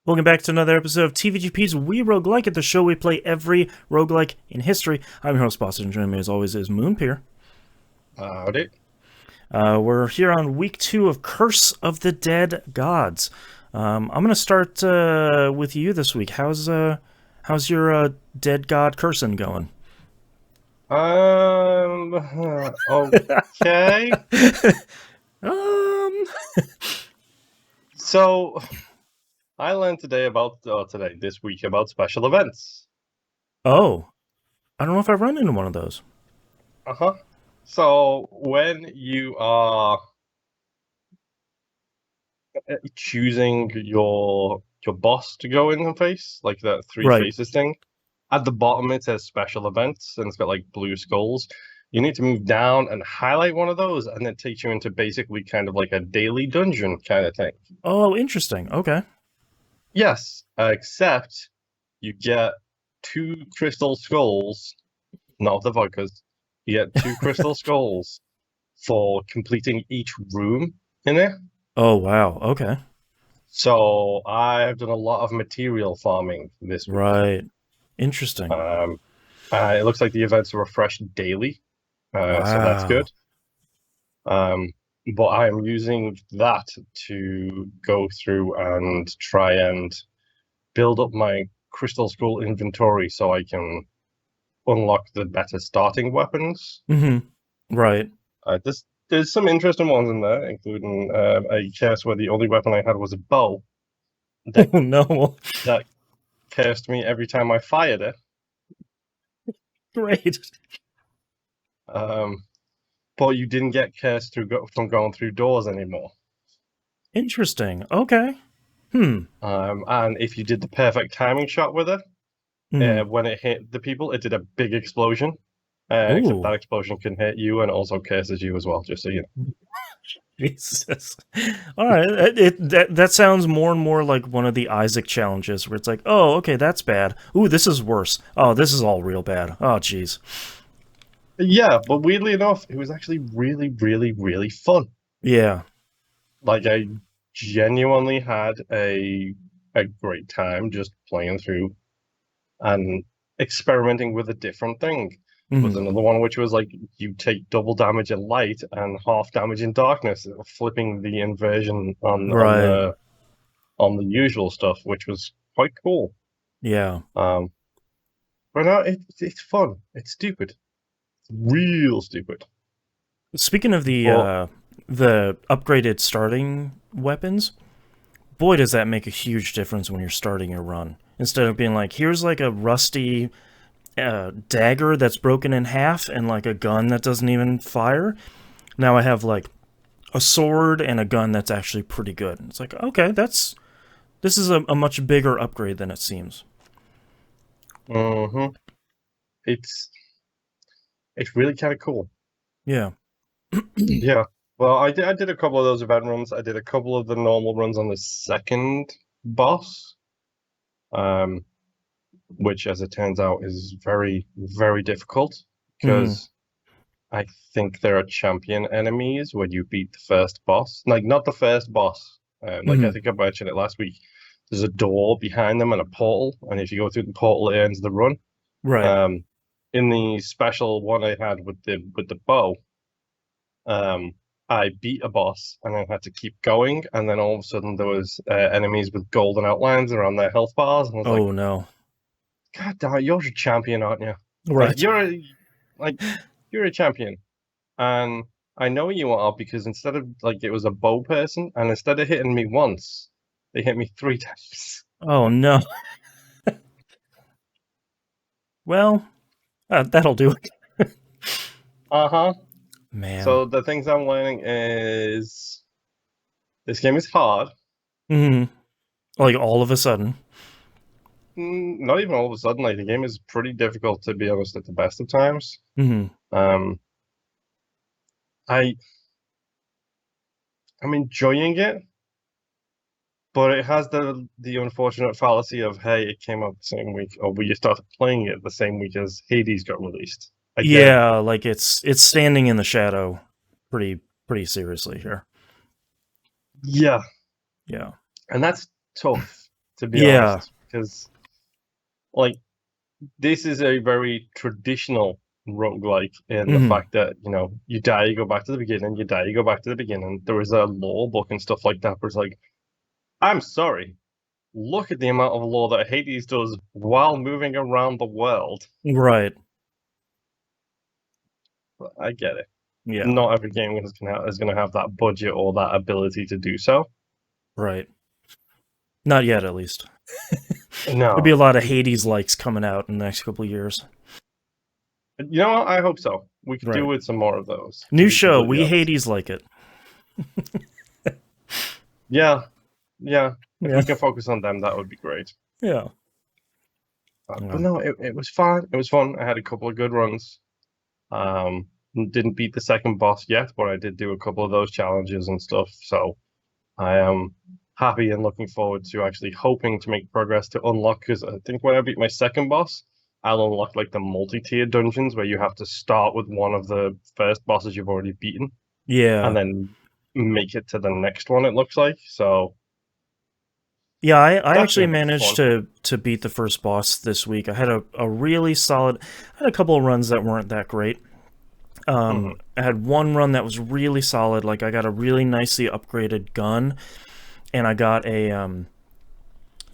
Welcome back to another episode of TVGP's We Roguelike, at the show we play every roguelike in history. I'm your host, Boston, and joining me as always is Moonpeer. Howdy. We're here on week 2 of Curse of the Dead Gods. I'm going to start with you this week. How's your dead god cursing going? Okay. Um, So I learned this week about special events. oh, I don't know if I've run into one of those. Uh-huh. So when you are choosing your boss to go in and face, like that three Right. faces thing, at the bottom it says special events and it's got like blue skulls. You need to move down and highlight one of those, and it takes you into basically kind of like a daily dungeon kind of thing. Oh, interesting. Okay. Yes, except you get two crystal skulls, not the vodkas. You get two crystal skulls for completing each room in it. Oh, wow. Okay. So I've done a lot of material farming this week. Right. Interesting. Um, it looks like the events are refreshed daily, so that's Wow. good. But I am using that to go through and try and build up my crystal skull inventory so I can unlock the better starting weapons. Mm-hmm. Right. There's some interesting ones in there, including a case where the only weapon I had was a bow that Oh, no. that cursed me every time I fired it. Great. But you didn't get cursed from going through doors anymore. Interesting. Okay. And if you did the perfect timing shot with it, Hmm. when it hit the people, it did a big explosion. Except that Ooh. explosion can hit you and also curses you as well, just so you know. Jesus. All right. That sounds more and more like one of the Isaac challenges where it's like, oh, okay, that's bad. Ooh, this is worse. Oh, this is all real bad. Oh, jeez. Yeah, but weirdly enough, it was actually really, really, really fun. Yeah. Like I genuinely had a great time just playing through and experimenting with a different thing. Was Hmm. another one which was like you take double damage in light and half damage in darkness, flipping the inversion Right. on the usual stuff, which was quite cool. Yeah. Um, but no, it's fun. It's stupid. It's real stupid. Speaking of But the upgraded starting weapons, boy, does that make a huge difference when you're starting your run. Instead of being like, here's like a rusty dagger that's broken in half and like a gun that doesn't even fire. Now I have like a sword and a gun that's actually pretty good. It's like, okay, this is a much bigger upgrade than it seems. mhm, it's it's really kind of cool. Yeah. Yeah. Well, I did a couple of those event runs. I did a couple of the normal runs on the second boss, um, which, as it turns out, is very, very difficult Hmm. because I think there are champion enemies when you beat the first boss. Like, not the first boss. Like, I Hmm. think I mentioned it last week. There's a door behind them and a portal, and if you go through the portal, it ends the run. Right. Um, in the special one I had with the bow, um, I beat a boss and then had to keep going, and then all of a sudden there was enemies with golden outlines around their health bars, and I was like, Oh no. "God damn it, you're a champion, aren't you? Like Right. like you're a champion." And I know you are because instead of like it was a bow person, and instead of hitting me once, they hit me three times. Oh no. Well, that'll do it. Uh-huh. Man. So the things I'm learning is this game is hard. Hmm. Like all of a sudden. Not even all of a sudden, like the game is pretty difficult to be honest at the best of times. Hmm. Um, I I'm enjoying it, but it has the unfortunate fallacy of hey, it came out the same week, or we started playing it the same week as Hades got released again. Yeah, like it's standing in the shadow pretty seriously here. Yeah, Yeah. and that's tough. to be Yeah, honest, because like this is a very traditional roguelike in the hmm fact that, you die, you go back to the beginning, you die, you go back to the beginning. There is a lore book and stuff like that, but it's like, I'm sorry, look at the amount of lore that Hades does while moving around the world. right, I get it. yeah, Not every game is going to have that budget or that ability to do so. right. Not yet, at least. There'll be No. a lot of Hades likes coming out in the next couple of years. You know what? I hope so. We could do Right. with some more of those, to New be show. completely We honest. Hades like it. Yeah, yeah. If Yeah. we can focus on them, that would be great. Yeah. But Yeah. no, it was fun. It was fun. I had a couple of good runs. Um, didn't beat the second boss yet, but I did do a couple of those challenges and stuff. So I am happy and looking forward to actually hoping to make progress to unlock. Because I think when I beat my second boss, I'll unlock like the multi-tier dungeons where you have to start with one of the first bosses you've already beaten and Yeah. then make it to the next one. It looks like so. Yeah, I That's actually gonna be managed fun. to beat the first boss this week. I had a really solid. I had a couple of runs that weren't that great. Hmm. I had one run that was really solid. Like I got a really nicely upgraded gun, and I got I think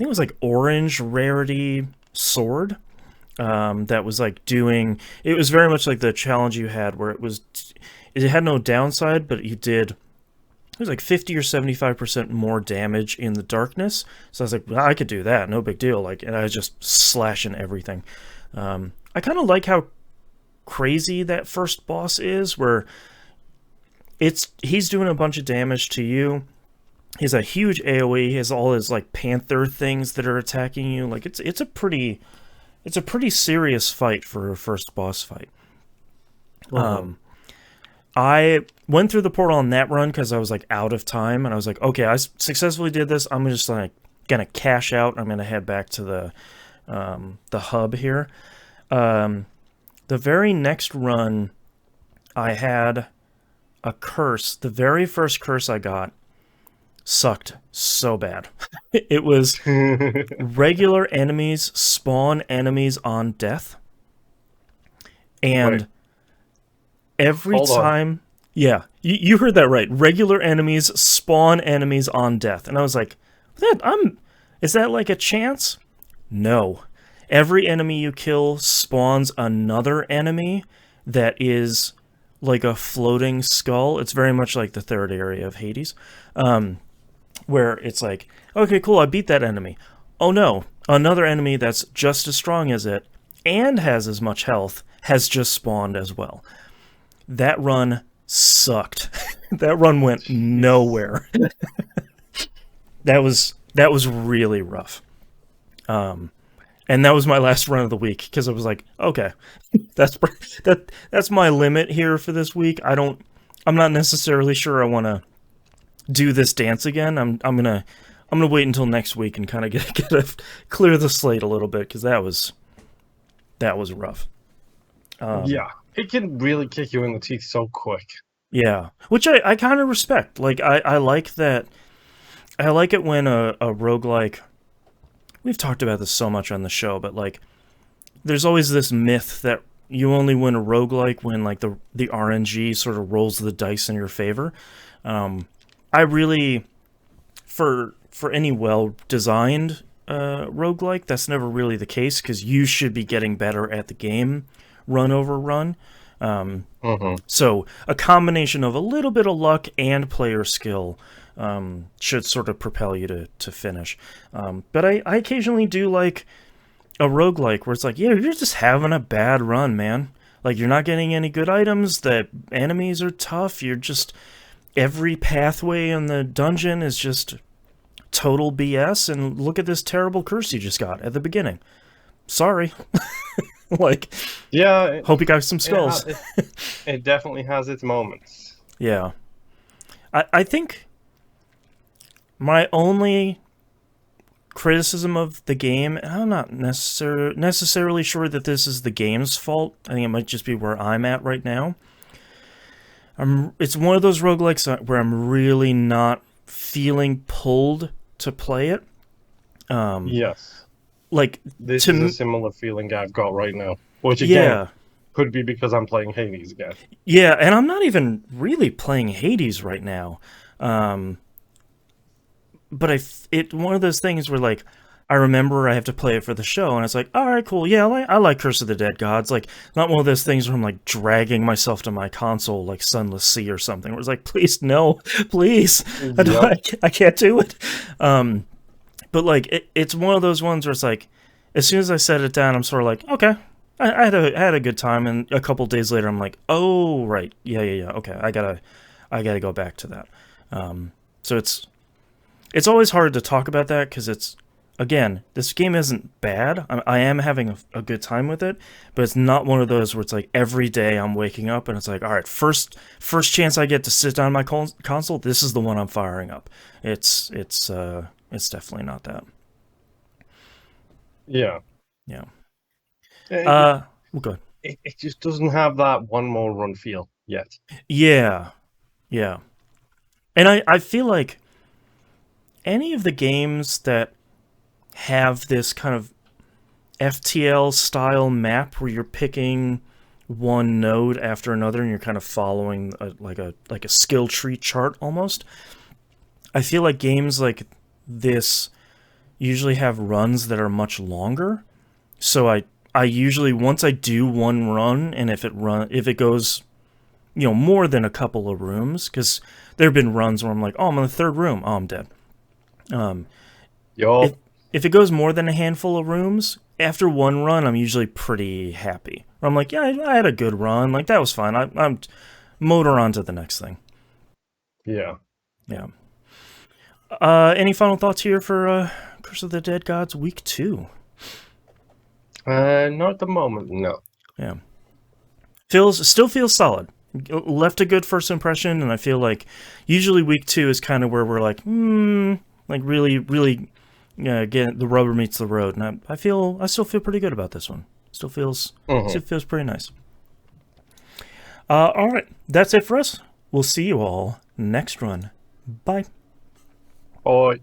it was like orange rarity sword. That was like doing. It was very much like the challenge you had, where it had no downside, but you did. It was like 50 or 75% more damage in the darkness. So I was like, well, I could do that, no big deal. Like, and I was just slashing everything. I kind of like how crazy that first boss is, where he's doing a bunch of damage to you. He has a huge AOE. He has all his like panther things that are attacking you. Like it's a pretty serious fight for a first boss fight. Hmm. I went through the portal on that run because I was like out of time, and I was like, okay, I successfully did this. I'm just like gonna cash out. I'm gonna head back to the hub here. Um, the very next run, I had a curse. The very first curse I got sucked so bad. It was regular enemies spawn enemies on death, Wait, and every hold on. time, yeah, you heard that right. Regular enemies spawn enemies on death, and I was like, is that like a chance? No. Every enemy you kill spawns another enemy that is like a floating skull. It's very much like the third area of Hades, where it's like, okay, cool, I beat that enemy. Oh no, another enemy that's just as strong as it and has as much health has just spawned as well. That run sucked. That run went Jesus. nowhere. That was really rough. And that was my last run of the week because I was like, okay, that's that's my limit here for this week. I'm not necessarily sure I want to do this dance again. I'm gonna wait until next week and kind of clear the slate a little bit because that was rough. Yeah, it can really kick you in the teeth so quick. Yeah, which I kind of respect. Like I like that. I like it when a roguelike. We've talked about this so much on the show, but like there's always this myth that you only win a roguelike when like the RNG sort of rolls the dice in your favor. I really for any well designed roguelike, that's never really the case because you should be getting better at the game run over run. Hmm. So a combination of a little bit of luck and player skill should sort of propel you to finish. But I occasionally do like a roguelike where it's like, yeah, you're just having a bad run, man. Like you're not getting any good items, the enemies are tough, you're just every pathway in the dungeon is just total BS, and look at this terrible curse you just got at the beginning. Sorry. Like, Yeah, hope you got some it, skulls. it definitely has its moments. Yeah. I think my only criticism of the game, and I'm not necessarily sure that this is the game's fault. I think it might just be where I'm at right now. It's one of those roguelikes where I'm really not feeling pulled to play it. Yes. Like This is a to similar feeling I've got right now. Which again yeah. could be because I'm playing Hades again. Yeah, and I'm not even really playing Hades right now. Um, but it one of those things where like I remember I have to play it for the show, and it's like, all right, cool, yeah, I like Curse of the Dead Gods. Like, not one of those things where I'm like dragging myself to my console like Sunless Sea or something. Where it's like, please no, please, Yep. I can't do it. Um, but like it's one of those ones where it's like, as soon as I set it down, I'm sort of like, okay, I had a good time, and a couple days later, I'm like, oh right, yeah, okay, I gotta go back to that. So it's always hard to talk about that because it's again, this game isn't bad. I am having a good time with it, but it's not one of those where it's like every day I'm waking up and it's like, all right, first chance I get to sit down my console, this is the one I'm firing up. It's definitely not that. Yeah. Yeah. It, Well, good. it just doesn't have that one more run feel yet. Yeah, yeah. And I feel like any of the games that have this kind of FTL style map where you're picking one node after another and you're kind of following like a skill tree chart almost. I feel like games like this usually have runs that are much longer. So I usually once I do one run and if it goes more than a couple of rooms, because there have been runs where I'm like, oh, I'm in the third room, oh, I'm dead. Um, if Yo, if it goes more than a handful of rooms, after one run, I'm usually pretty happy. Or I'm like, yeah, I had a good run, like that was fine. I'm motor on to the next thing. yeah. Yeah. Any final thoughts here for Curse of the Dead Gods Week 2? Not at the moment, no. Yeah. Still feels solid. Left a good first impression, and I feel like usually Week 2 is kind of where we're like, like really get the rubber meets the road, and I still feel pretty good about this one. Still feels pretty nice. All right, that's it for us. We'll see you all next run. Bye. Bye.